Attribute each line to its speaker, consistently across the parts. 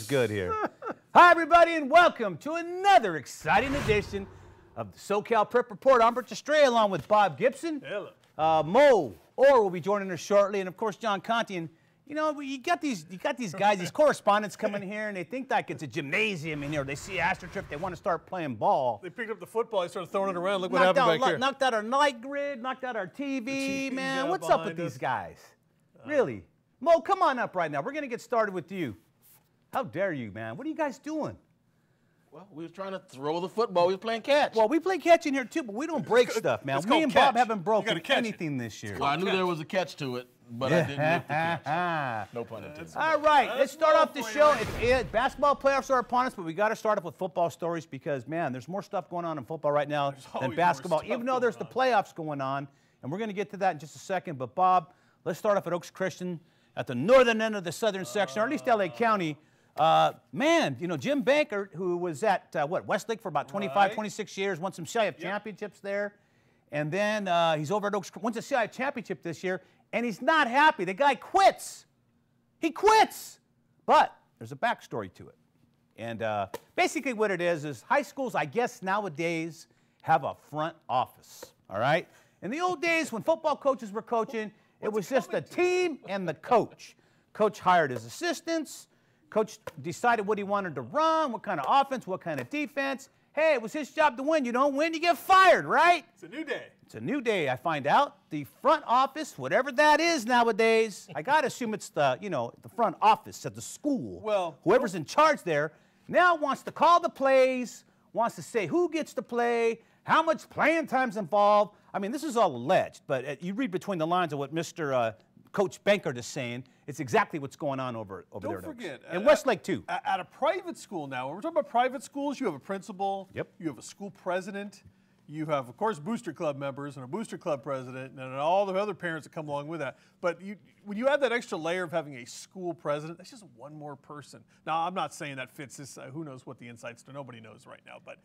Speaker 1: good here. Hi, everybody, and welcome to another exciting edition of the SoCal Prep Report. I'm Rich Estrella, along with Bob Gibson.
Speaker 2: Hello.
Speaker 1: Mo Orr will be joining us shortly, and of course John Conti. And you know, you got these guys, these correspondents coming here, and they think like it's a gymnasium in here. They see AstroTurf, they want to start playing ball.
Speaker 2: They picked up the football, they started throwing it around. Look what happened back here.
Speaker 1: Knocked out our light grid, knocked out our TV, man. What's up with these guys? Really? Mo, come on up right now. We're going to get started with you. How dare you, man? What are you guys doing?
Speaker 3: Well, we were trying to throw the football. We were playing catch.
Speaker 1: Well, we play catch in here too, but we don't break stuff, man. Me and Bob haven't broken anything this year.
Speaker 3: Well, I knew there was a catch to it, but I didn't make the catch. No pun intended.
Speaker 1: All right, let's start off the show. Basketball playoffs are upon us, but we got to start off with football stories because, man, there's more stuff going on in football right now than basketball, even though there's the playoffs going on, and we're going to get to that in just a second. But, Bob, let's start off at Oaks Christian at the northern end of the southern section, or at least L.A. County. Man, you know, Jim Banker, who was at, Westlake for about 25, 26 years, won some CIF championships there. And then he's over at Oaks, wins a CIF championship this year, and he's not happy. The guy quits. He quits. But there's a backstory to it. And basically what it is high schools, I guess, nowadays have a front office, all right? In the old days when football coaches were coaching, it was just the team and the coach. Coach hired his assistants. Coach decided what he wanted to run, what kind of offense, what kind of defense. Hey, it was his job to win. You don't win, you get fired, right?
Speaker 2: It's a new day.
Speaker 1: It's a new day, I find out. The front office, whatever that is nowadays, I got to assume it's the, you know, the front office at the school.
Speaker 2: Well,
Speaker 1: whoever's in charge there now wants to call the plays, wants to say who gets to play, how much playing time's involved. I mean, this is all alleged, but you read between the lines of what Mr. Coach Bankert is saying. It's exactly what's going on over there.
Speaker 2: Don't forget.
Speaker 1: And Westlake, too.
Speaker 2: At a private school now, when we're talking about private schools, you have a principal.
Speaker 1: Yep.
Speaker 2: You have a school president. You have, of course, booster club members and a booster club president and all the other parents that come along with that. But when you add that extra layer of having a school president, that's just one more person. Now, I'm not saying that fits this. Who knows what the insights do? Nobody knows right now. But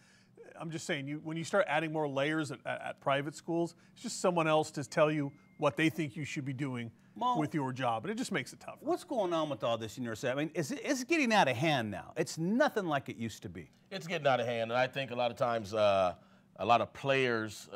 Speaker 2: I'm just saying, when you start adding more layers at private schools, it's just someone else to tell you what they think you should be doing with your job, and it just makes it tough.
Speaker 1: What's going on with all this in your set? I mean, it's getting out of hand now. It's nothing like it used to be.
Speaker 3: It's getting out of hand, and I think a lot of times a lot of players,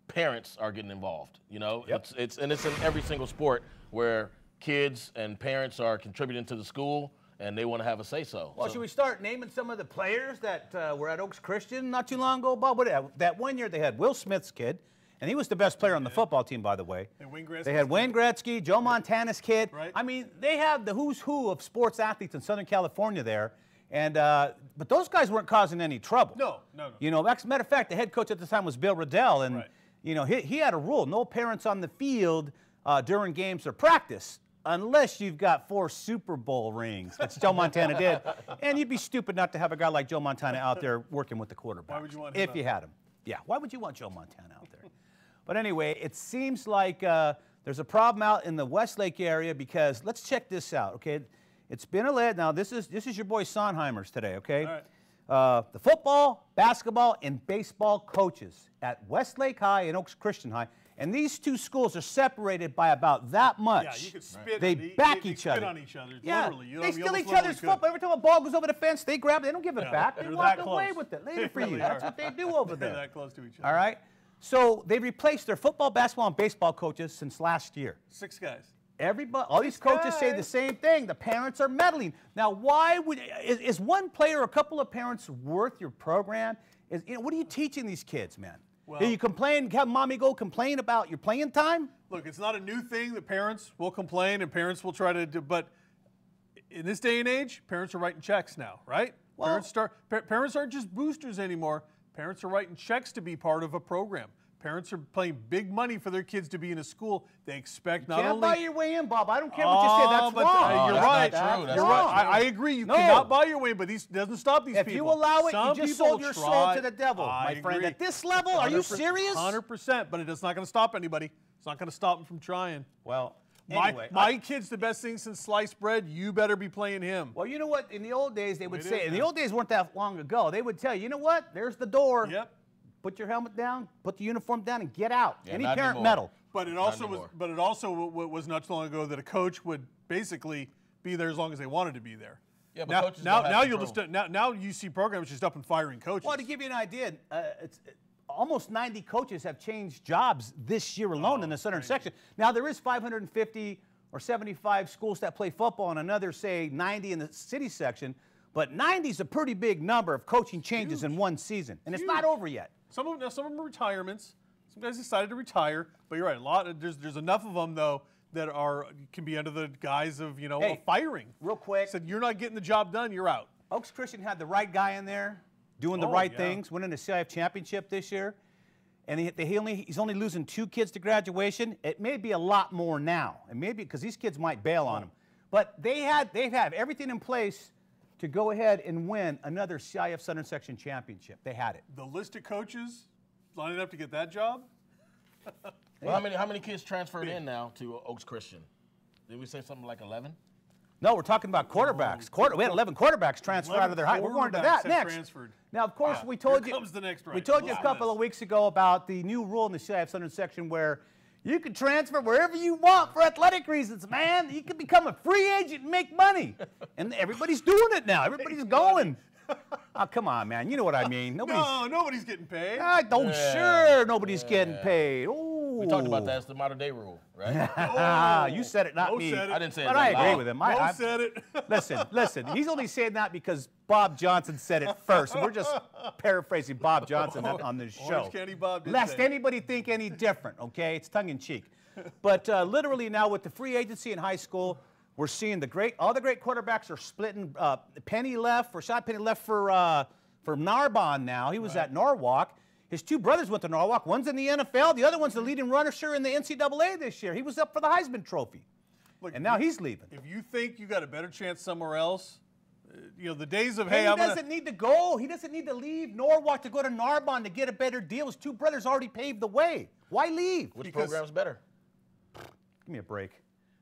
Speaker 3: parents are getting involved. You know, it's in every single sport where kids and parents are contributing to the school, and they want to have a say-so.
Speaker 1: Well, should we start naming some of the players that were at Oaks Christian not too long ago, Bob? That one year they had Will Smith's kid. And he was the best player on the football team, by the way. They had Wayne Gretzky, Joe Montana's kid.
Speaker 2: Right.
Speaker 1: I mean, they have the who's who of sports athletes in Southern California there. And but those guys weren't causing any trouble.
Speaker 2: No.
Speaker 1: You know, as a matter of fact, the head coach at the time was Bill Riddell. And, you know, he had a rule, no parents on the field during games or practice unless you've got 4 Super Bowl rings, which Joe Montana did. And you'd be stupid not to have a guy like Joe Montana out there working with the quarterback.
Speaker 2: Why would you want him
Speaker 1: if you had him. Yeah, why would you want Joe Montana out there? But anyway, it seems like there's a problem out in the Westlake area because let's check this out, okay? It's been alleged. Now, this is your boy Sondheimer's today, okay?
Speaker 2: All right.
Speaker 1: The football, basketball, and baseball coaches at Westlake High and Oaks Christian High, and these two schools are separated by about that much.
Speaker 2: Yeah, you could spit.
Speaker 1: They back each other.
Speaker 2: Spit on each other,
Speaker 1: yeah,
Speaker 2: literally.
Speaker 1: they steal each other's football. Every time a ball goes over the fence, they grab it. They don't give it back. They walk away with it later for you. That's what they do over there.
Speaker 2: They're that close to each other.
Speaker 1: All right? So they replaced their football, basketball, and baseball coaches since last year.
Speaker 2: 6 guys.
Speaker 1: Everybody, all these coaches say the same thing. The parents are meddling. Now, why would is one player or a couple of parents worth your program? What are you teaching these kids, man?
Speaker 2: Well,
Speaker 1: you complain, have mommy go complain about your playing time?
Speaker 2: Look, it's not a new thing that parents will complain and parents will try to do, but in this day and age, parents are writing checks now, right?
Speaker 1: Well,
Speaker 2: parents aren't just boosters anymore. Parents are writing checks to be part of a program. Parents are paying big money for their kids to be in a school. They expect not only...
Speaker 1: You can't buy your way in, Bob. I don't care what you say. That's wrong.
Speaker 2: You're right.
Speaker 3: That's
Speaker 2: You're right. I agree. You cannot buy your way, but this doesn't stop these people.
Speaker 1: If you allow it, you just sold your soul to the devil, my friend.
Speaker 2: Agree.
Speaker 1: At this level, are you serious?
Speaker 2: 100%, but it's not going to stop anybody. It's not going to stop them from trying.
Speaker 1: Well... Anyway,
Speaker 2: my kid's the best thing since sliced bread. You better be playing him.
Speaker 1: Well, you know what? In the old days, they would say, in the old days weren't that long ago, they would tell you, you know what? There's the door.
Speaker 2: Yep.
Speaker 1: Put your helmet down, put the uniform down, and get out.
Speaker 3: Yeah,
Speaker 1: Any parent meddle.
Speaker 2: But it also was not too long ago that a coach would basically be there as long as they wanted to be there.
Speaker 3: Yeah, but coaches don't have
Speaker 2: now UC program is just up and firing coaches.
Speaker 1: Well, to give you an idea, almost 90 coaches have changed jobs this year alone in the Southern section. Now, there is 550 or 75 schools that play football and another, say, 90 in the city section. But 90 is a pretty big number of coaching changes in one season, and it's not over yet.
Speaker 2: Some of them are retirements. Some guys decided to retire, but you're right. There's enough of them though that can be under the guise of a firing.
Speaker 1: Real quick,
Speaker 2: said you're not getting the job done, you're out.
Speaker 1: Oaks Christian had the right guy in there, doing the right things, winning the CIF championship this year, and he's only losing 2 kids to graduation. It may be a lot more now, and maybe because these kids might bail on him, but they have everything in place to go ahead and win another CIF Southern Section championship. They had it.
Speaker 2: The list of coaches lining up to get that job?
Speaker 3: Well, how many kids transferred in now to Oaks Christian? Did we say something like 11?
Speaker 1: No, we're talking about quarterbacks. We had 11 quarterbacks transfer out of their high. We're going to that next.
Speaker 2: Transferred.
Speaker 1: Now, of course, we told
Speaker 2: Here
Speaker 1: you.
Speaker 2: comes the next
Speaker 1: We told you a couple of weeks ago about the new rule in the CIF Southern Section where you can transfer wherever you want for athletic reasons, man. You can become a free agent and make money. And everybody's doing it now. Everybody's going. Oh, come on, man. You know what I mean.
Speaker 2: Nobody's getting paid.
Speaker 1: Sure, nobody's getting paid. Ooh.
Speaker 3: We talked about that as the modern day rule, right?
Speaker 1: You said it, not me.
Speaker 2: Said it.
Speaker 3: I didn't say it.
Speaker 1: But I agree with him.
Speaker 2: I said it.
Speaker 1: Listen. He's only saying that because Bob Johnson said it first. And we're just paraphrasing Bob Johnson on this show.
Speaker 2: Orange County Bob did
Speaker 1: Lest
Speaker 2: say it.
Speaker 1: anybody think any different, okay? It's tongue in cheek. But literally now with the free agency in high school, we're seeing all the great quarterbacks are splitting. Rashad Penny left for Narbonne now. He was at Norwalk. His 2 brothers went to Norwalk. One's in the NFL. The other one's the leading rusher in the NCAA this year. He was up for the Heisman Trophy.
Speaker 2: Look,
Speaker 1: and now he's leaving.
Speaker 2: If you think you got a better chance somewhere else, the days of,
Speaker 1: he doesn't need to go. He doesn't need to leave Norwalk to go to Narbonne to get a better deal. His 2 brothers already paved the way. Why leave?
Speaker 3: Which program's better?
Speaker 1: Give me a break.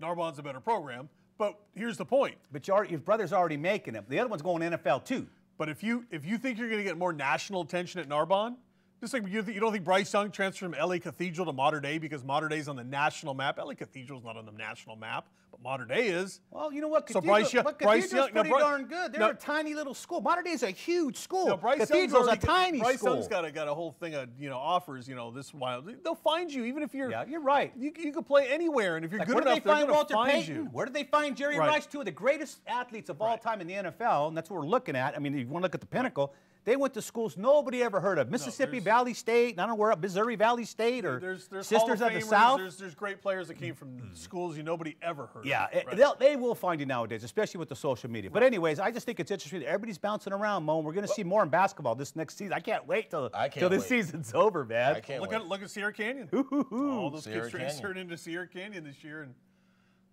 Speaker 2: Narbonne's a better program, but here's the point.
Speaker 1: But your brother's already making it. The other one's going to NFL too.
Speaker 2: But if you think you're going to get more national attention at Narbonne, just like you don't think Bryce Young transferred from LA Cathedral to Mater Dei because Mater Dei's on the national map. LA Cathedral's not on the national map, but Mater Dei is.
Speaker 1: Well, you know what?
Speaker 2: Cathedral's
Speaker 1: pretty darn good. They're a tiny little school. Mater Dei's a huge school.
Speaker 2: No,
Speaker 1: Cathedral's a tiny
Speaker 2: Bryce
Speaker 1: school.
Speaker 2: Young's got a whole thing of offers. This wild. They'll find you even if you're.
Speaker 1: Yeah, you're right.
Speaker 2: You can play anywhere, and if you're good enough, they're going to find you.
Speaker 1: Where did they find Jerry Rice? 2 of the greatest athletes of all time in the NFL, and that's what we're looking at. I mean, if you want to look at the pinnacle. They went to schools nobody ever heard of. Mississippi Valley State, I don't know where, Missouri Valley State, or
Speaker 2: there's
Speaker 1: Sisters of the South.
Speaker 2: There's great players that came from schools nobody ever heard of.
Speaker 1: Yeah, they will find you nowadays, especially with the social media. But anyways, I just think it's interesting that everybody's bouncing around, Mo, and we're going to see more in basketball this next season. I can't wait till this season's over, man.
Speaker 3: I can't
Speaker 2: look at Sierra Canyon. All those kids transferred into Sierra Canyon this year. And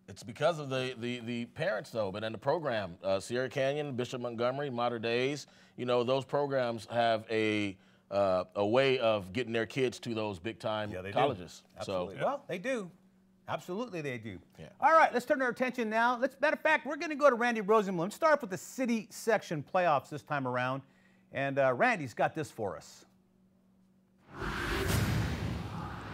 Speaker 3: it's because of the parents, though, but in the program, Sierra Canyon, Bishop Montgomery, Mater Dei's, those programs have a way of getting their kids to those big-time colleges.
Speaker 1: Absolutely.
Speaker 3: So,
Speaker 1: well, they do. Absolutely, they do.
Speaker 3: Yeah.
Speaker 1: All right, let's turn our attention now. Matter of fact, we're going to go to Randy Rosenblum. Let's start off with the city section playoffs this time around. And Randy's got this for us.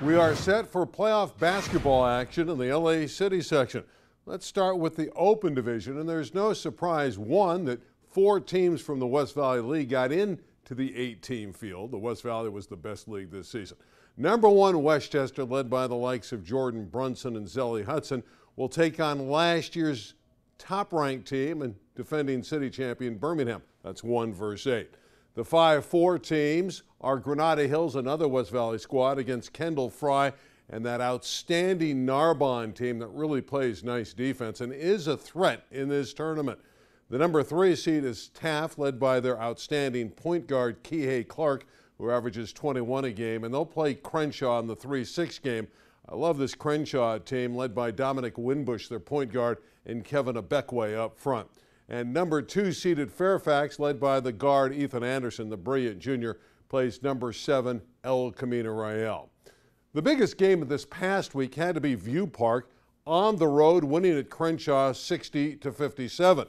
Speaker 4: We are set for playoff basketball action in the LA City section. Let's start with the Open Division, and there's no surprise, one, that 4 teams from the West Valley League got into the 8-team field. The West Valley was the best league this season. Number 1, Westchester, led by the likes of Jordan Brunson and Zelly Hudson, will take on last year's top-ranked team and defending city champion Birmingham. That's 1 versus 8. The 5-4 teams are Granada Hills, another West Valley squad, against Kendall Fry and that outstanding Narbonne team that really plays nice defense and is a threat in this tournament. The number 3 seed is Taft, led by their outstanding point guard Kihei Clark, who averages 21 a game, and they'll play Crenshaw in the 3-6 game. I love this Crenshaw team, led by Dominic Winbush, their point guard, and Kevin Abekwe up front. And number 2 seeded Fairfax, led by the guard Ethan Anderson, the brilliant junior, plays number 7 El Camino Real. The biggest game of this past week had to be View Park on the road, winning at Crenshaw 60-57.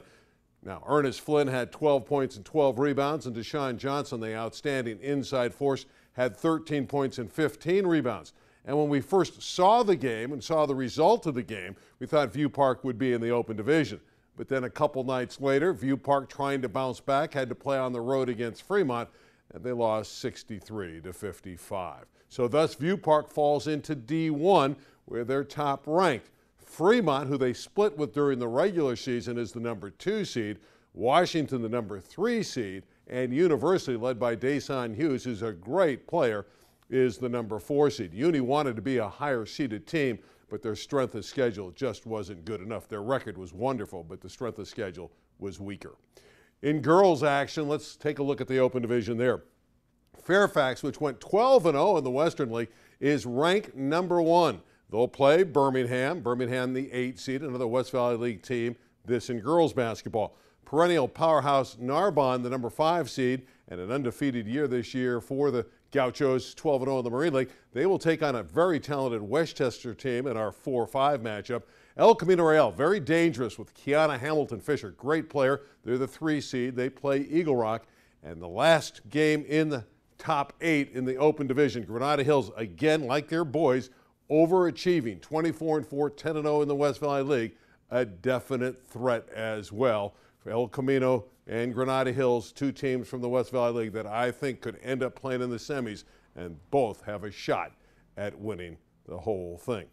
Speaker 4: Now, Ernest Flynn had 12 points and 12 rebounds, and Deshaun Johnson, the outstanding inside force, had 13 points and 15 rebounds. And when we first saw the game and saw the result of the game, we thought View Park would be in the Open Division. But then a couple nights later, View Park, trying to bounce back, had to play on the road against Fremont, and they lost 63-55. So thus View Park falls into D1, where they're top ranked. Fremont, who they split with during the regular season, is the number 2 seed. Washington, the number 3 seed. And University, led by Dason Hughes, who's a great player, is the number 4 seed. Uni wanted to be a higher seeded team, but their strength of schedule just wasn't good enough. Their record was wonderful, but the strength of schedule was weaker. In girls action, let's take a look at the Open Division there. Fairfax, which went 12-0 in the Western League, is ranked number 1. They'll play Birmingham, the 8 seed, another West Valley League team, this in girls basketball. Perennial powerhouse Narbonne, the number 5 seed, and an undefeated year this year for the Gauchos, 12-0 in the Marine League. They will take on a very talented Westchester team in our 4-5 matchup. El Camino Real, very dangerous with Kiana Hamilton-Fisher, great player. They're the 3 seed. They play Eagle Rock. And the last game in the top 8 in the Open Division, Granada Hills, again, like their boys, overachieving, 24-4, 10-0 in the West Valley League, a definite threat as well. For El Camino and Granada Hills, 2 teams from the West Valley League that I think could end up playing in the semis, and both have a shot at winning the whole thing.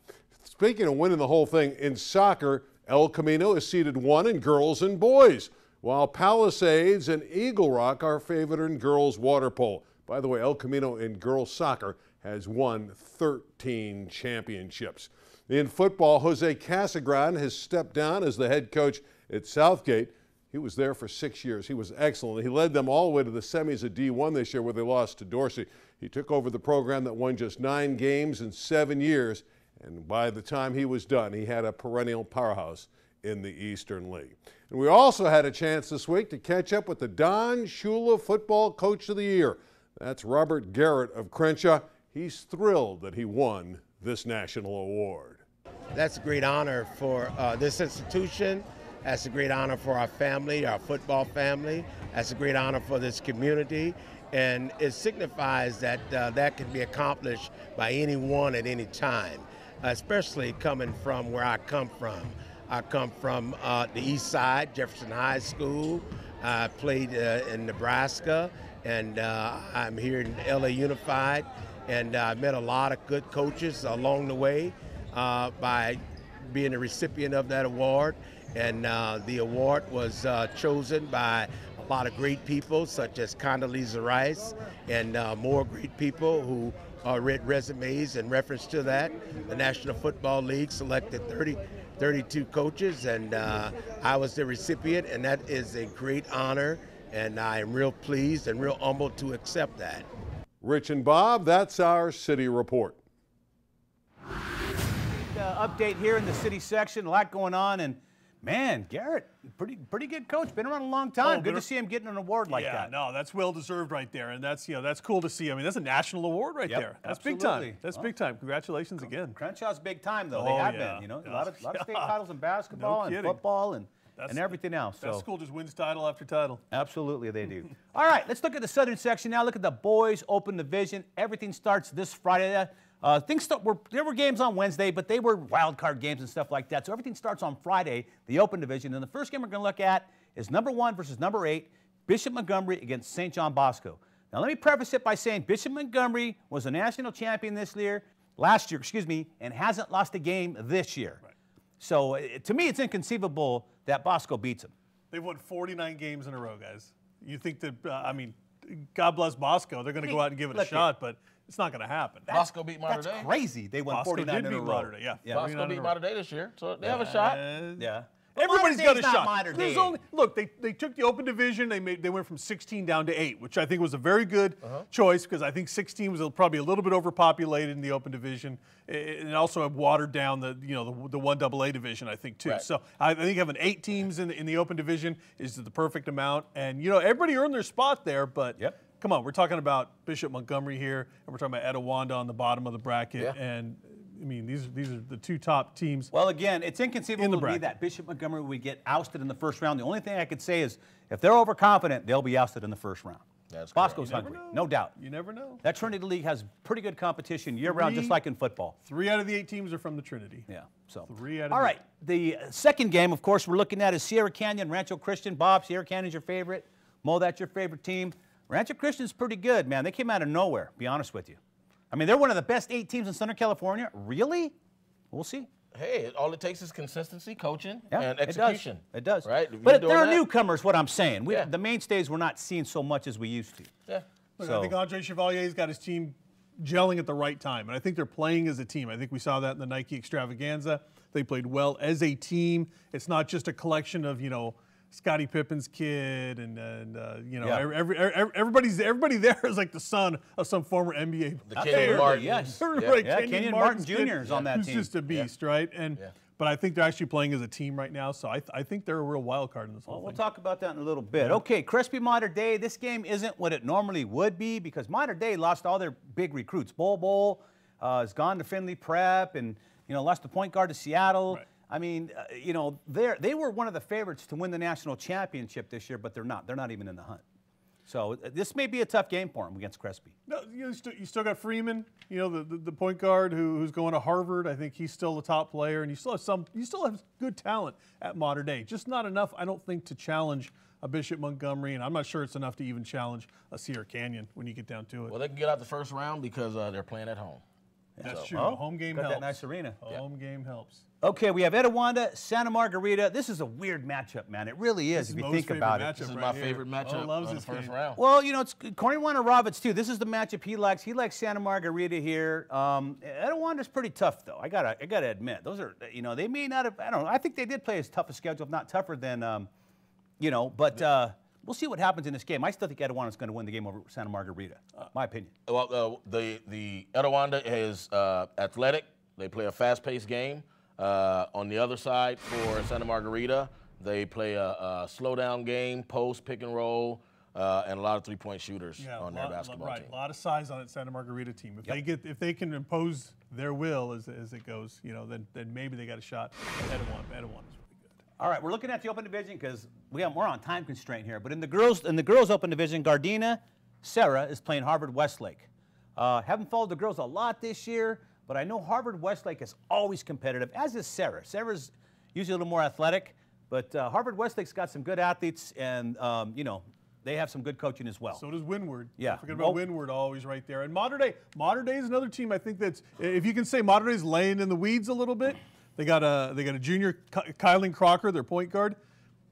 Speaker 4: Speaking of winning the whole thing, in soccer, El Camino is seeded 1 in girls and boys, while Palisades and Eagle Rock are favored in girls water polo. By the way, El Camino in girls soccer has won 13 championships. In football, Jose Casagran has stepped down as the head coach at Southgate. He was there for 6 years. He was excellent. He led them all the way to the semis of D1 this year, where they lost to Dorsey. He took over the program that won just 9 games in 7 years, and by the time he was done, he had a perennial powerhouse in the Eastern League. And we also had a chance this week to catch up with the Don Shula Football Coach of the Year. That's Robert Garrett of Crenshaw. He's thrilled that he won this national award.
Speaker 5: That's a great honor for this institution. That's a great honor for our family, our football family. That's a great honor for this community. And it signifies that that can be accomplished by anyone at any time, especially coming from where I come from. I come from the east side, Jefferson High School. I played in Nebraska, and I'm here in LA Unified. And I met a lot of good coaches along the way by being a recipient of that award. And the award was chosen by a lot of great people, such as Condoleezza Rice, and more great people who read resumes in reference to that. The National Football League selected 32 coaches, and I was the recipient, and that is a great honor, and I am real pleased and real humbled to accept that.
Speaker 4: Rich and Bob, that's our city report.
Speaker 1: Update here in the city section, a lot going on, and man, Garrett, pretty good coach, been around a long time. Good to see him getting an award like that.
Speaker 2: Yeah, no, that's well deserved right there, and that's that's cool to see. I mean, that's a national award right there. That's
Speaker 1: absolutely.
Speaker 2: Big time. That's big time. Congratulations again.
Speaker 1: Crенshaw's big time though. They have been, a lot of state titles in basketball and football and everything else.
Speaker 2: That school just wins title after title.
Speaker 1: Absolutely, they do. All right, let's look at the southern section now. Look at the boys Open Division. Everything starts this Friday. There were games on Wednesday, but they were wild card games and stuff like that. So everything starts on Friday, the Open Division. And the first game we're going to look at is number 1 versus number 8, Bishop Montgomery against St. John Bosco. Now let me preface it by saying Bishop Montgomery was a national champion last year, and hasn't lost a game this year. Right. So to me, it's inconceivable that Bosco beats him.
Speaker 2: They've won 49 games in a row, guys. You think that, God bless Bosco. They're going to go out and give it a shot, but it's not going to happen.
Speaker 3: Bosco beat Mater Dei.
Speaker 1: That's crazy. They won 49 in a row.
Speaker 2: Mater Dei, yeah.
Speaker 3: Bosco beat Mater Dei this year, so they have a shot.
Speaker 1: Yeah.
Speaker 2: Everybody's got a shot.
Speaker 1: Mater
Speaker 2: Look, they took the Open Division. They went from 16 down to 8, which I think was a very good choice, because I think 16 was probably a little bit overpopulated in the Open Division, and also have watered down the 1AA division, I think, too. Right. So I think having 8 teams in the Open Division is the perfect amount, and everybody earned their spot there, but.
Speaker 1: Yep.
Speaker 2: Come on, we're talking about Bishop Montgomery here, and we're talking about Etiwanda on the bottom of the bracket, and I mean these are the 2 top teams.
Speaker 1: Well, again, it's inconceivable to me that Bishop Montgomery would get ousted in the first round. The only thing I could say is if they're overconfident, they'll be ousted in the first round.
Speaker 3: That's
Speaker 1: Bosco's
Speaker 3: correct.
Speaker 1: hungry, no doubt.
Speaker 2: You never know.
Speaker 1: That Trinity League has pretty good competition year-round, just like in football.
Speaker 2: 3 out of the 8 teams are from the Trinity.
Speaker 1: Yeah. So.
Speaker 2: 3 out of
Speaker 1: All right. The second game, of course, we're looking at is Sierra Canyon, Rancho Christian. Bob, Sierra Canyon's your favorite. Mo, that's your favorite team. Rancho Christian's pretty good, man. They came out of nowhere, be honest with you. I mean, they're one of the best 8 teams in Southern California. Really? We'll see.
Speaker 3: Hey, all it takes is consistency, coaching,
Speaker 1: Yeah,
Speaker 3: and execution.
Speaker 1: It does.
Speaker 3: Right?
Speaker 1: But they're newcomers, what I'm saying.
Speaker 3: Yeah.
Speaker 1: The mainstays we're not seeing so much as we used to.
Speaker 3: Yeah.
Speaker 2: Look,
Speaker 1: So-
Speaker 2: I think Andre Chevalier's got his team gelling at the right time, and I think they're playing as a team. I think we saw that in the Nike Extravaganza. They played well as a team. It's not just a collection of, Scottie Pippen's kid and
Speaker 1: Yeah.
Speaker 2: everybody there is like the son of some former NBA
Speaker 3: The
Speaker 2: player.
Speaker 3: Kenyon Martin.
Speaker 1: Yes.
Speaker 2: Right,
Speaker 1: Yeah, Kenyon Martin
Speaker 2: Martin's
Speaker 1: Jr.
Speaker 2: kid,
Speaker 1: is on that
Speaker 2: who's
Speaker 1: team.
Speaker 2: just a beast, right? But I think they're actually playing as a team right now, so I think they're a real wild card in this whole
Speaker 1: We'll
Speaker 2: thing.
Speaker 1: talk about that in a little bit. Okay, Crespi Mater Dei. This game isn't what it normally would be because Mater Dei lost all their big recruits. Bol has gone to Findlay Prep and lost the point guard to Seattle.
Speaker 2: Right.
Speaker 1: I mean, they were one of the favorites to win the national championship this year, but they're not. They're not even in the hunt. So this may be a tough game for them against Crespi.
Speaker 2: No, you still got Freeman, the point guard who's going to Harvard. I think he's still a top player, and you still have good talent at Mater Dei. Just not enough, I don't think, to challenge a Bishop Montgomery, and I'm not sure it's enough to even challenge a Sierra Canyon when you get down to it.
Speaker 3: Well, they can get out the first round because they're playing at home.
Speaker 2: That's true.
Speaker 1: Oh,
Speaker 2: Home game
Speaker 1: got
Speaker 2: helps.
Speaker 1: that nice arena.
Speaker 2: Home game helps.
Speaker 1: Okay, we have Etiwanda, Santa Margarita. This is a weird matchup, man. It really is, if you
Speaker 2: Mo's
Speaker 1: think
Speaker 2: favorite
Speaker 1: about
Speaker 2: matchup
Speaker 1: it.
Speaker 3: This is
Speaker 2: right
Speaker 3: my
Speaker 2: here.
Speaker 3: favorite matchup
Speaker 2: loves
Speaker 3: of the
Speaker 2: this
Speaker 3: first
Speaker 2: game.
Speaker 3: round.
Speaker 1: Well, it's Corey Ravitz too. This is the matchup he likes. He likes Santa Margarita here. Etiwanda's pretty tough, though. I gotta admit, those are they may not have. I don't know. I think they did play as tough a schedule, if not tougher than But we'll see what happens in this game. I still think Etiwanda's going to win the game over Santa Margarita. My opinion.
Speaker 3: Well, the Etiwanda is athletic. They play a fast-paced game. On the other side, for Santa Margarita, they play a slow-down game, post, pick and roll, and a lot of three-point shooters on their basketball team.
Speaker 2: A lot of size on that Santa Margarita team. If they can impose their will as it goes, then maybe they got a shot at Etiwanda's really good.
Speaker 1: All right, we're looking at the open division because we're on time constraint here. But in the girls open division, Gardena Sarah is playing Harvard Westlake. Haven't followed the girls a lot this year, but I know Harvard Westlake is always competitive, as is Sarah. Sarah's usually a little more athletic, but Harvard Westlake's got some good athletes, and they have some good coaching as well.
Speaker 2: So does Windward.
Speaker 1: Yeah.
Speaker 2: Don't forget about Windward, always right there. And Mater Dei is another team I think that's, if you can say Mater Dei's laying in the weeds a little bit. They got a junior, Kylan Crocker, their point guard.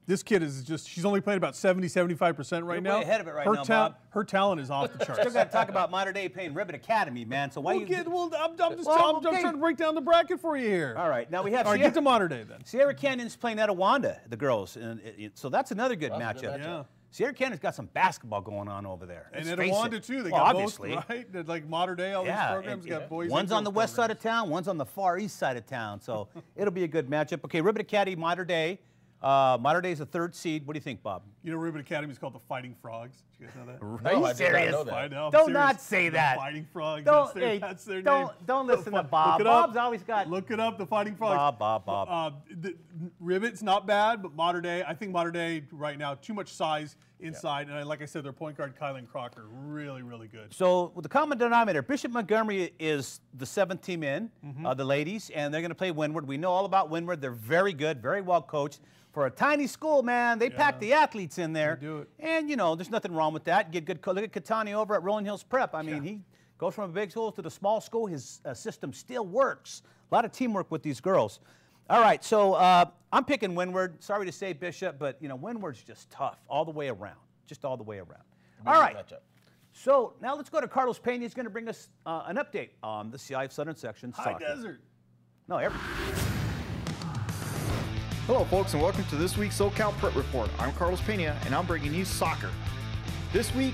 Speaker 2: This kid is she's only playing about 70-75% right now.
Speaker 1: Way ahead of it right now, Bob.
Speaker 2: Her talent is off the charts.
Speaker 1: Still got to talk about Mater Dei paying Ribbon Academy, man. So why
Speaker 2: I'm
Speaker 1: okay.
Speaker 2: trying to break down the bracket for you here.
Speaker 1: All right, now we have.
Speaker 2: All right, get to Mater Dei then.
Speaker 1: Sierra Canyon's playing Etiwanda, the girls, and so that's another good matchup.
Speaker 2: Yeah.
Speaker 1: Sierra Canyon's got some basketball going on over there.
Speaker 2: And
Speaker 1: Let's face
Speaker 2: Etiwanda
Speaker 1: it.
Speaker 2: too. They
Speaker 1: Well,
Speaker 2: got
Speaker 1: obviously.
Speaker 2: both, right? They're like Mater Dei, all these programs got boys.
Speaker 1: One's
Speaker 2: and
Speaker 1: on the
Speaker 2: girls
Speaker 1: west side
Speaker 2: programs.
Speaker 1: of town, one's on the far east side of town. So it'll be a good matchup. Okay, Ribbon Academy, Mater Dei. Mater Dei is the 3rd seed. What do you think, Bob?
Speaker 2: You know, Ribbon Academy is called the Fighting Frogs. Did you guys know that?
Speaker 3: No,
Speaker 1: Are you
Speaker 3: I did not
Speaker 1: serious?
Speaker 3: know that.
Speaker 2: I know, I'm
Speaker 1: Don't
Speaker 2: serious.
Speaker 1: not say
Speaker 2: The
Speaker 1: that.
Speaker 2: Fighting Frogs.
Speaker 1: Don't,
Speaker 2: That's their name.
Speaker 1: don't listen to
Speaker 2: Look
Speaker 1: Bob.
Speaker 2: it up.
Speaker 1: Bob's always got.
Speaker 2: Look it up, the Fighting Frogs.
Speaker 1: Bob.
Speaker 2: Ribbon's not bad, but Mater Dei, I think Mater Dei right now, too much size inside. And like I said, their point guard, Kylan Crocker, really, really good.
Speaker 1: So with the common denominator, Bishop Montgomery is the 7th team in, the ladies, and they're going to play Windward. We know all about Windward. They're very good, very well coached. For a tiny school, man, they pack the athletes in there.
Speaker 2: They do it.
Speaker 1: And, there's nothing wrong with that. Get good. Look at Katani over at Rolling Hills Prep. I mean, he goes from a big school to the small school. His system still works. A lot of teamwork with these girls. All right, so I'm picking Windward. Sorry to say Bishop, but, Windward's just tough all the way around. Just all the way around. All right. So now let's go to Carlos Pena. He's going to bring us an update on the CI Southern Section
Speaker 2: High
Speaker 1: soccer.
Speaker 2: Desert.
Speaker 1: No,
Speaker 6: Hello, folks, and welcome to this week's SoCal Prep Report. I'm Carlos Pena, and I'm bringing you soccer. This week,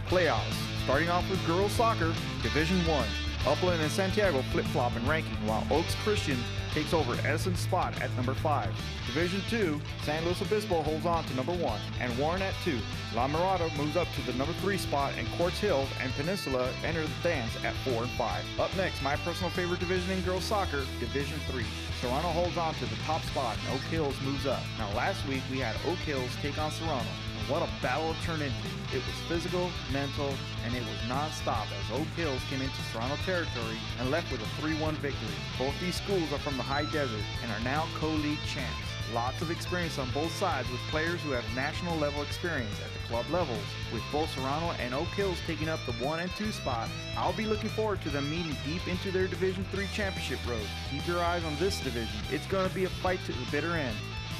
Speaker 6: playoffs. Starting off with girls soccer, Division 1. Upland and Santiago flip-flop in ranking, while Oaks Christian takes over Edison's spot at number 5. Division 2, San Luis Obispo holds on to number 1, and Warren at 2. La Mirada moves up to the number 3 spot, and Quartz Hills and Peninsula enter the dance at 4 and 5. Up next, my personal favorite division in girls soccer, Division 3. Serrano holds on to the top spot, and Oak Hills moves up. Now, last week we had Oak Hills take on Serrano. what a battle it turned into. It was physical, mental, and it was non-stop as Oak Hills came into Serrano territory and left with a 3-1 victory. Both these schools are from the high desert and are now co-league champs. Lots of experience on both sides with players who have national level experience at the club levels. With both Serrano and Oak Hills taking up the 1 and 2 spot, I'll be looking forward to them meeting deep into their Division III championship road. Keep your eyes on this division. It's going to be a fight to the bitter end.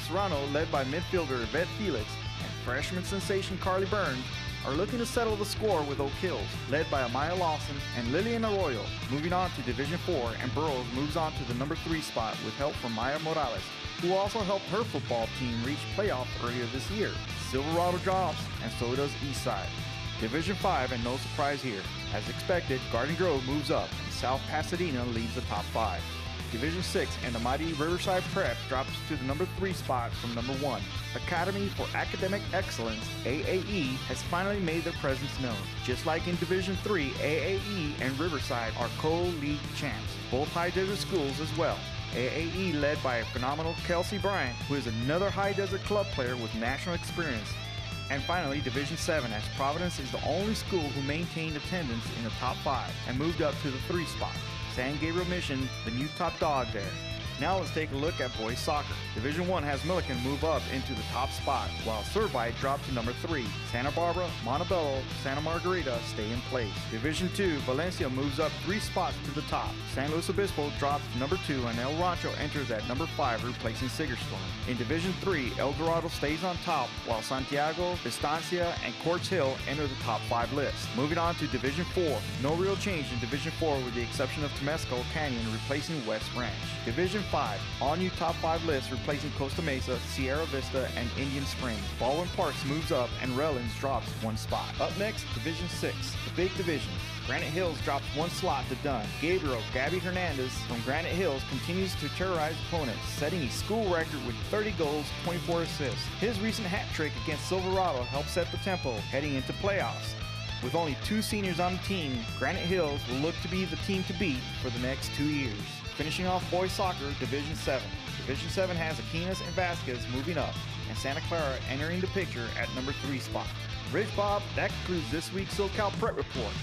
Speaker 6: Serrano, led by midfielder Yvette Felix and freshman sensation Carly Burns, are looking to settle the score with Oak Hills, led by Amaya Lawson and Lillian Arroyo. Moving on to Division 4, and Burroughs moves on to the number 3 spot with help from Maya Morales, who also helped her football team reach playoff earlier this year. Silverado drops, and so does Eastside. Division 5, and no surprise here. As expected, Garden Grove moves up, and South Pasadena leaves the top 5. Division 6 and the mighty Riverside Prep drops to the number 3 spot from number 1. Academy for Academic Excellence, AAE, has finally made their presence known. Just like in Division 3, AAE and Riverside are co-league champs, both high desert schools as well. AAE led by a phenomenal Kelsey Bryant, who is another high desert club player with national experience. And finally, Division 7, as Providence is the only school who maintained attendance in the top 5 and moved up to the 3 spot. San Gabriel Mission, the new top dog there. Now let's take a look at boys soccer. Division 1 has Milliken move up into the top spot, while Servite dropped to number 3. Santa Barbara, Montebello, Santa Margarita stay in place. Division 2, Valencia moves up 3 spots to the top. San Luis Obispo drops to number 2, and El Rancho enters at number 5, replacing Sigerstorm. In Division 3, El Dorado stays on top, while Santiago, Estancia, and Quartz Hill enter the top 5 list. Moving on to Division 4, no real change in Division 4 with the exception of Temescal Canyon replacing West Ranch. Division 5, all new top 5 lists replacing Costa Mesa, Sierra Vista, and Indian Springs. Baldwin Parks moves up and Relins drops 1 spot. Up next, Division 6, the big division. Granite Hills drops 1 slot to Dunn. Gabriel Gabby Hernandez from Granite Hills continues to terrorize opponents, setting a school record with 30 goals, 24 assists. His recent hat trick against Silverado helped set the tempo heading into playoffs. With only 2 seniors on the team, Granite Hills will look to be the team to beat for the next 2 years. Finishing off boys soccer, Division 7. Division 7 has Aquinas and Vasquez moving up, and Santa Clara entering the picture at number 3 spot. Rich Bob, that concludes this week's SoCal Prep Report.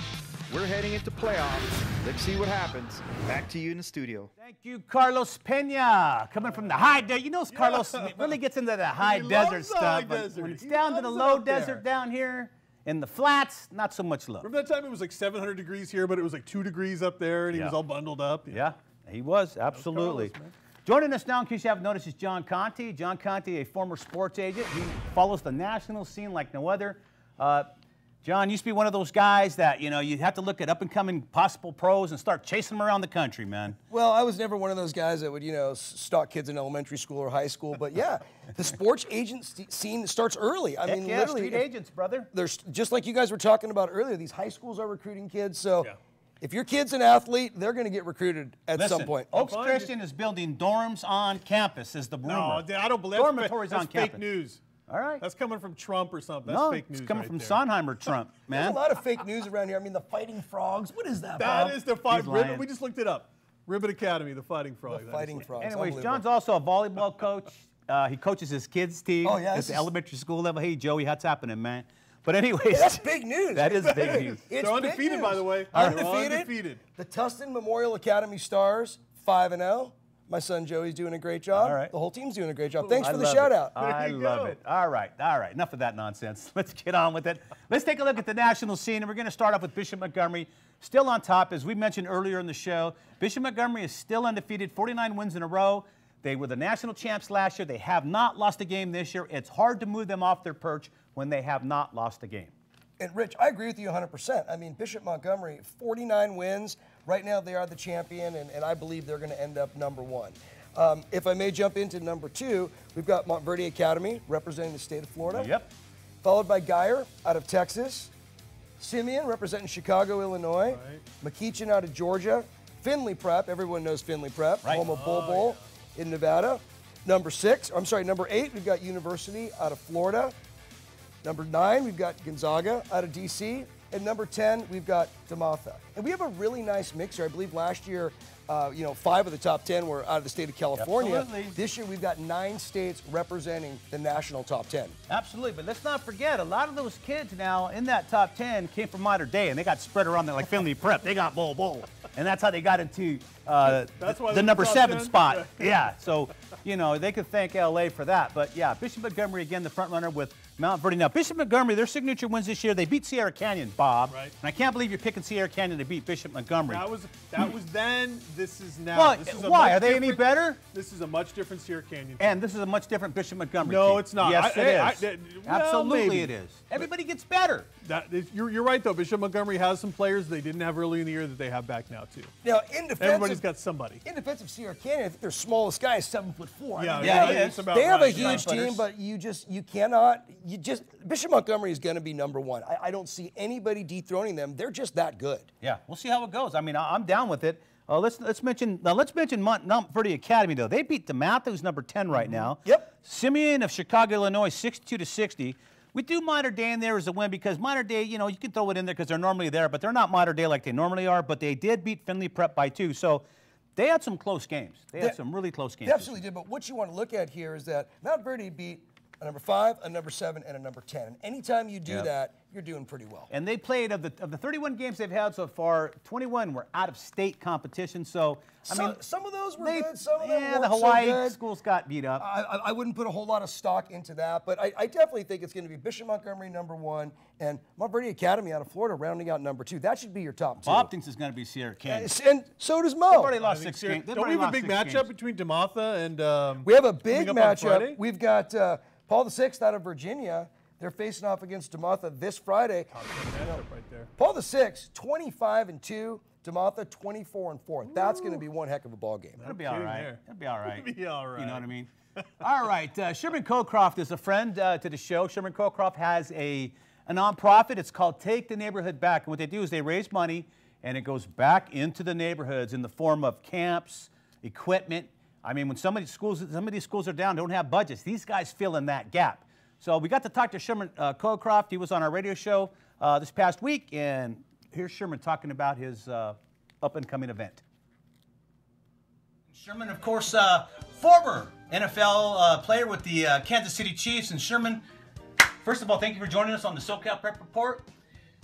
Speaker 6: We're heading into playoffs. Let's see what happens. Back to you in the studio.
Speaker 1: Thank you, Carlos Pena, coming from the high desert. You know, Carlos really gets into the high desert stuff. When it's down to the low desert down here, in the flats, not so much love.
Speaker 2: Remember that time it was like 700 degrees here, but it was like 2 degrees up there, and he was all bundled up?
Speaker 1: Yeah, he was, absolutely.
Speaker 2: Carlos,
Speaker 1: joining us now, in case you haven't noticed, is John Conti. John Conti, a former sports agent. He follows the national scene like no other. John used to be one of those guys that, you know, you have to look at up-and-coming possible pros and start chasing them around the country, man.
Speaker 7: Well, I was never one of those guys that would, you know, stalk kids in elementary school or high school. But, yeah, the sports agent scene starts early. I mean, literally.
Speaker 1: Street agents, brother.
Speaker 7: There's, just like you guys were talking about earlier, these high schools are recruiting kids. So if your kid's an athlete, they're going to get recruited at some point.
Speaker 1: Oaks Christian is building dorms on campus, is the rumor.
Speaker 2: No, I don't believe
Speaker 1: dormitories on
Speaker 2: that's
Speaker 1: campus.
Speaker 2: fake news.
Speaker 1: All right.
Speaker 2: That's coming from Trump or something. That's fake news.
Speaker 1: It's coming
Speaker 2: right
Speaker 1: from
Speaker 2: there.
Speaker 1: Sondheimer Trump, man.
Speaker 7: There's a lot of fake news around here. I mean, the Fighting Frogs. What is that,
Speaker 2: That
Speaker 7: Bob?
Speaker 2: is the Fighting Frogs. We just looked it up. Ribbon Academy, the Fighting Frogs.
Speaker 7: The Fighting Frogs.
Speaker 1: Anyways, John's also a volleyball coach. He coaches his kids' team at the elementary school level. Hey, Joey, what's happening, man? But anyways.
Speaker 7: That's big news.
Speaker 1: That is big news.
Speaker 2: They're undefeated, by the way.
Speaker 7: Undefeated. The Tustin Memorial Academy Stars, 5-0. My son Joey's doing a great job.
Speaker 1: All right.
Speaker 7: The whole team's doing a great job. Thanks for the shout out.
Speaker 1: I love it. All right. Enough of that nonsense. Let's get on with it. Let's take a look at the national scene, and we're going to start off with Bishop Montgomery. Still on top, as we mentioned earlier in the show. Bishop Montgomery is still undefeated, 49 wins in a row. They were the national champs last year. They have not lost a game this year. It's hard to move them off their perch when they have not lost a game.
Speaker 7: And Rich, I agree with you 100%. I mean, Bishop Montgomery, 49 wins. Right now, they are the champion, and I believe they're going to end up number 1. If I may jump into number 2, we've got Montverde Academy representing the state of Florida.
Speaker 1: Yep.
Speaker 7: Followed by Geyer out of Texas. Simeon representing Chicago, Illinois. McEachin out of Georgia. Finley Prep, everyone knows Finley Prep. Home of Bull Bull in Nevada. Number 8, we've got University out of Florida. Number 9, we've got Gonzaga out of D.C. And number 10, we've got DeMatha. And we have a really nice mixer. I believe last year you know, 5 of the top 10 were out of the state of California.
Speaker 1: Absolutely.
Speaker 7: This year we've got 9 states representing the national top 10.
Speaker 1: Absolutely, but let's not forget, a lot of those kids now in that top 10 came from Mater Dei, and they got spread around there like Finley Prep. They got bowl. And that's how they got into the number 7 spot. Yeah, so, you know, they could thank LA for that. But, yeah, Bishop Montgomery, again, the front runner with Mount Verdi. Now, Bishop Montgomery, their signature wins this year, they beat Sierra Canyon, Bob. Right. And I can't believe you're picking Sierra Canyon to beat Bishop Montgomery.
Speaker 2: That was then, this is now.
Speaker 1: Well,
Speaker 2: this is
Speaker 1: why? Are they any better?
Speaker 2: This is a much different Sierra Canyon.
Speaker 1: And this is a much different Bishop Montgomery
Speaker 2: No,
Speaker 1: team.
Speaker 2: it's not.
Speaker 1: Yes, it is. Absolutely
Speaker 2: maybe.
Speaker 1: it is. Everybody gets better.
Speaker 2: You're right, though. Bishop Montgomery has some players they didn't have early in the year that they have back now, too.
Speaker 7: Now, in defense
Speaker 2: everybody's got somebody.
Speaker 7: In defense of Sierra Canyon, I think their smallest guy is 7'4".
Speaker 2: Yeah,
Speaker 7: they have a huge team, but you cannot. Bishop Montgomery is going to be number 1. I don't see anybody dethroning them. They're just that good.
Speaker 1: Yeah, we'll see how it goes. I mean, I'm down with it. Let's mention Mount Verdi Academy though. They beat DeMatha, who's number 10 right now.
Speaker 7: Yep.
Speaker 1: Simeon of Chicago, Illinois, 62-60. We do Mater Dei in there as a win because Mater Dei, you know, you can throw it in there because they're normally there, but they're not Mater Dei like they normally are. But they did beat Finley Prep by 2, so they had some close games. They had some really close games.
Speaker 7: They absolutely did. But what you want to look at here is that Mount Verdi beat a number 5, a number 7, and a number 10. And anytime you do that, you're doing pretty well.
Speaker 1: And they played, of the 31 games they've had so far, 21 were out-of-state competition. So, I mean,
Speaker 7: some of those were good, some of them weren't
Speaker 1: the Hawaii
Speaker 7: so good.
Speaker 1: schools got beat up.
Speaker 7: I wouldn't put a whole lot of stock into that, but I definitely think it's going to be Bishop Montgomery number 1 and Mount Verdi Academy out of Florida rounding out number 2. That should be your top 2.
Speaker 1: Bob thinks it's going to be Sierra Canyon.
Speaker 7: And so does Mo.
Speaker 1: They've already lost 6 games.
Speaker 2: Don't we have a big matchup between DeMatha and
Speaker 7: we have a big matchup. We've got Paul VI out of Virginia. They're facing off against DeMatha this Friday.
Speaker 2: Right there.
Speaker 7: Paul VI, 25-2. DeMatha, 24-4. That's going to be one heck of a ball game.
Speaker 1: It'll be all right. It'll be all right.
Speaker 2: It'll be all right.
Speaker 1: You know what I mean? All right. Sherman Cocroft is a friend to the show. Sherman Cocroft has a nonprofit. It's called Take the Neighborhood Back. And what they do is they raise money, and it goes back into the neighborhoods in the form of camps, equipment. I mean, when some of these schools are down, don't have budgets. These guys fill in that gap. So we got to talk to Sherman Cocroft. He was on our radio show this past week, and here's Sherman talking about his up-and-coming event. Sherman, of course, former NFL player with the Kansas City Chiefs. And Sherman, first of all, thank you for joining us on the SoCal Prep Report.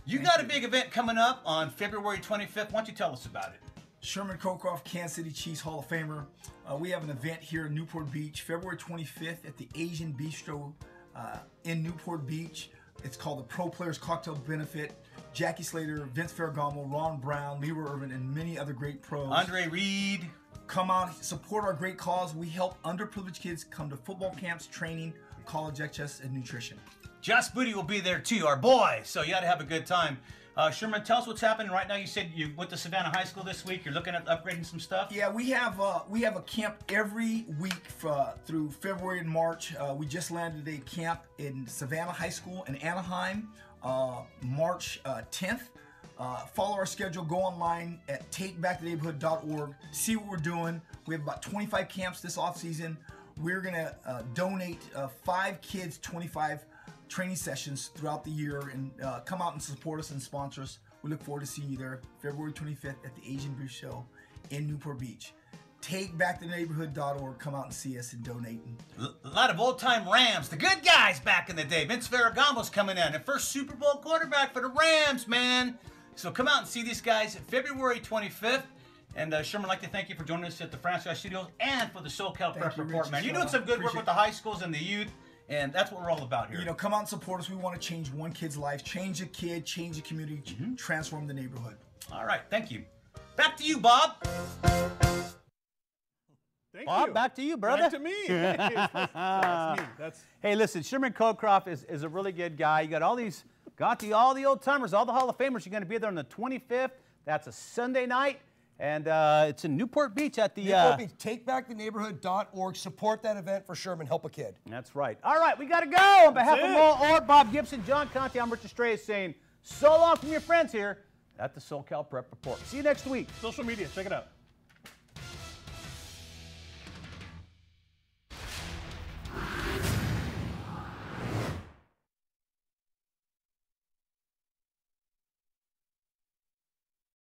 Speaker 1: You got a big event coming up on February 25th. Why don't you tell us about it?
Speaker 8: Sherman Cocroft, Kansas City Chiefs Hall of Famer. We have an event here in Newport Beach, February 25th at the Asian Bistro in Newport Beach. It's called the Pro Players Cocktail Benefit. Jackie Slater, Vince Ferragamo, Ron Brown, Leroy Irvin, and many other great pros.
Speaker 1: Andre Reed.
Speaker 8: Come out, support our great cause. We help underprivileged kids come to football camps, training, college access, and nutrition.
Speaker 1: Josh Booty will be there too, our boy. So you got to have a good time. Sherman, tell us what's happening right now. You said you went to Savannah High School this week. You're looking at upgrading some stuff.
Speaker 8: Yeah, we have a camp every week through February and March. We just landed a camp in Savannah High School in Anaheim, March 10th. Follow our schedule. Go online at takebacktheneighborhood.org. See what we're doing. We have about 25 camps this off season. We're gonna donate 5 kids 25 training sessions throughout the year, and come out and support us and sponsor us. We look forward to seeing you there February 25th at the Asian Beach Show in Newport Beach. TakeBackTheNeighborhood.org. Come out and see us and donate.
Speaker 1: A lot of old-time Rams, the good guys back in the day. Vince Ferragamo's coming in, the first Super Bowl quarterback for the Rams, man. So come out and see these guys February 25th. And Sherman, I'd like to thank you for joining us at the Franchise Studios and for the SoCal Prep Report, man. You're doing some good work with the high schools and the youth. And that's what we're all about here.
Speaker 8: You know, come out and support us. We want to change one kid's life, change a kid, change the community, transform the neighborhood.
Speaker 1: All right, thank you. Back to you, Bob.
Speaker 2: Bob,
Speaker 1: back to you, brother.
Speaker 2: Back to me. That's me.
Speaker 1: Hey, listen, Sherman Cocroft is a really good guy. You got all the old timers, all the Hall of Famers. You're going to be there on the 25th. That's a Sunday night. And it's in Newport Beach at the...
Speaker 7: Newport Beach, TakeBackTheNeighborhood.org. Support that event for Sherman. Help a kid.
Speaker 1: That's right. All right, we got to go. On behalf of Mo Orr, Bob Gibson, John Conte, I'm Richard Strays saying so long from your friends here at the SoCal Prep Report. See you next week.
Speaker 2: Social media, check it out.